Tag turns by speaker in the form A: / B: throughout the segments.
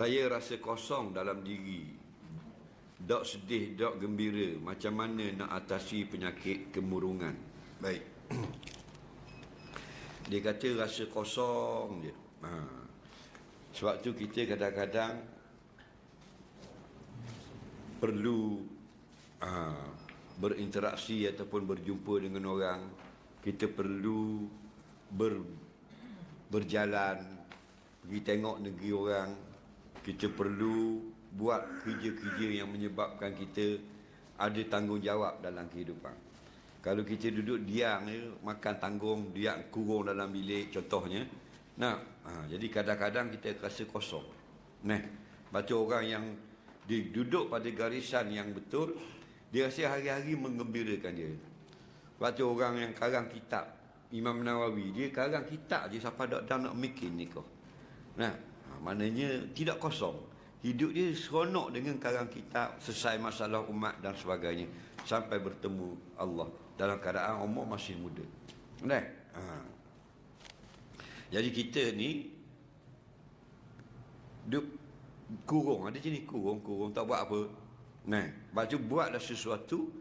A: Saya rasa kosong dalam diri. Dok sedih, dok gembira. Macam mana nak atasi penyakit kemurungan? Baik. Dia kata rasa kosong je. Sebab tu kita kadang-kadang perlu berinteraksi ataupun berjumpa dengan orang. Kita perlu berjalan, pergi tengok negeri orang. Kita perlu buat kerja-kerja yang menyebabkan kita ada tanggungjawab dalam kehidupan. Kalau kita duduk diam je, makan tanggung, diam kurung dalam bilik contohnya. Jadi kadang-kadang kita rasa kosong. Baca orang yang duduk pada garisan yang betul, dia rasa hari-hari menggembirakan dia. Baca orang yang karang kitab, Imam Nawawi, dia karang kitab je, siapa dah nak mikir ni kau. Maknanya tidak kosong. Hidup dia seronok dengan karang kitab, selesai masalah umat dan sebagainya, sampai bertemu Allah dalam keadaan umur masih muda. Jadi kita ni duk kurung, ada jenis kurung tak buat apa. Baca buatlah sesuatu.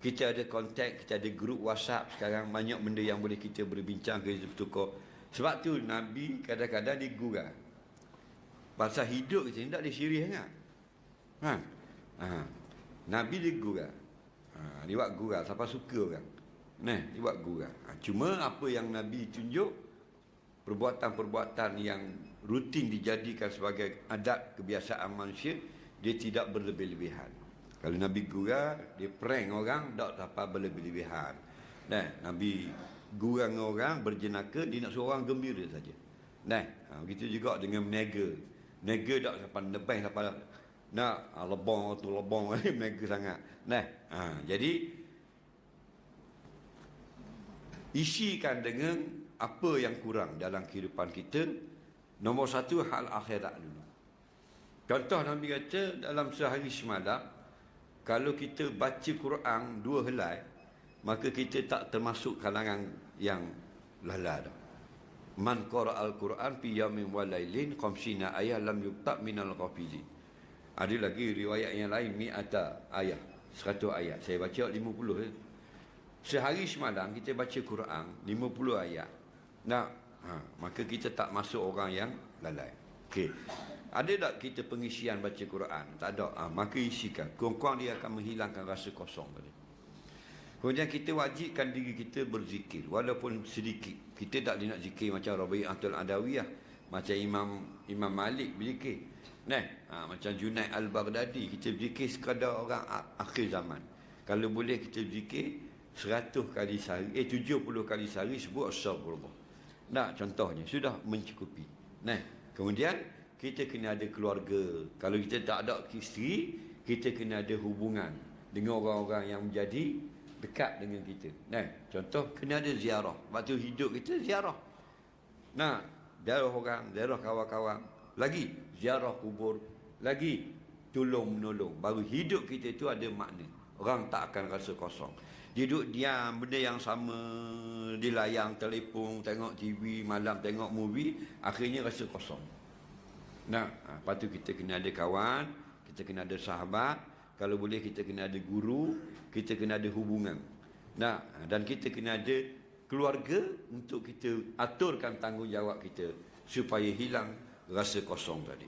A: Kita ada kontak, kita ada grup WhatsApp sekarang, banyak benda yang boleh kita berbincang, kita bertukar. Sebab tu Nabi kadang-kadang digurau. Pasal hidup kita ni tak ada serius sangat. Nabi dia gurau. Dia buat gurau, siapa suka orang. Dia buat gurau. Cuma apa yang Nabi tunjuk, perbuatan-perbuatan yang rutin dijadikan sebagai adat kebiasaan manusia, dia tidak berlebih-lebihan. Kalau Nabi gurau, dia prank orang, tak dapat berlebih-lebihan. Nabi gurau orang, berjenaka, dia nak suruh orang gembira saja. Begitu juga dengan menega. Nega tak sampai lebih sampai nak lebong tu lebong ni menega sangat. Jadi isikan dengan apa yang kurang dalam kehidupan kita. Nombor satu, hal akhirat dulu. Contoh Nabi kata dalam sehari semalam, kalau kita baca Quran 2 helai, maka kita tak termasuk kalangan yang lalai dah. Man qara al-Quran fi yawmin wa lailin khamsina ayat lam yuktab minal ghafilin. Ada lagi riwayat yang lain, mi'ata ayat, 100 ayat. Saya baca 50. Sehari semalam kita baca Quran 50 ayat. Maka kita tak masuk orang yang lalai. Ada tak kita pengisian baca Quran? Tak ada. Maka isikan. Kurang-kurang dia akan menghilangkan rasa kosong tadi. Kemudian kita wajibkan diri kita berzikir walaupun sedikit. Kita tak boleh nak zikir macam Rabi'atul Adawiyah, macam Imam Malik berzikir. Macam Junaid Al-Baghdadi, kita berzikir sekadar orang akhir zaman. Kalau boleh kita berzikir 100 kali sehari, 70 kali sehari sebut astagfirullah. Contohnya sudah mencukupi. Kemudian kita kena ada keluarga. Kalau kita tak ada isteri, kita kena ada hubungan dengan orang-orang yang menjadi dekat dengan kita. Contoh, kena ada ziarah. Waktu hidup kita ziarah. Ziarah orang, ziarah kawan-kawan. Lagi ziarah kubur. Lagi tolong menolong. Baru hidup kita itu ada makna. Orang tak akan rasa kosong. Dia duduk diam, benda yang sama, di layang telefon, tengok TV, malam tengok movie, akhirnya rasa kosong. Lepas tu kita kena ada kawan, kita kena ada sahabat. Kalau boleh kita kena ada guru, kita kena ada hubungan. Dan kita kena ada keluarga untuk kita aturkan tanggungjawab kita supaya hilang rasa kosong tadi.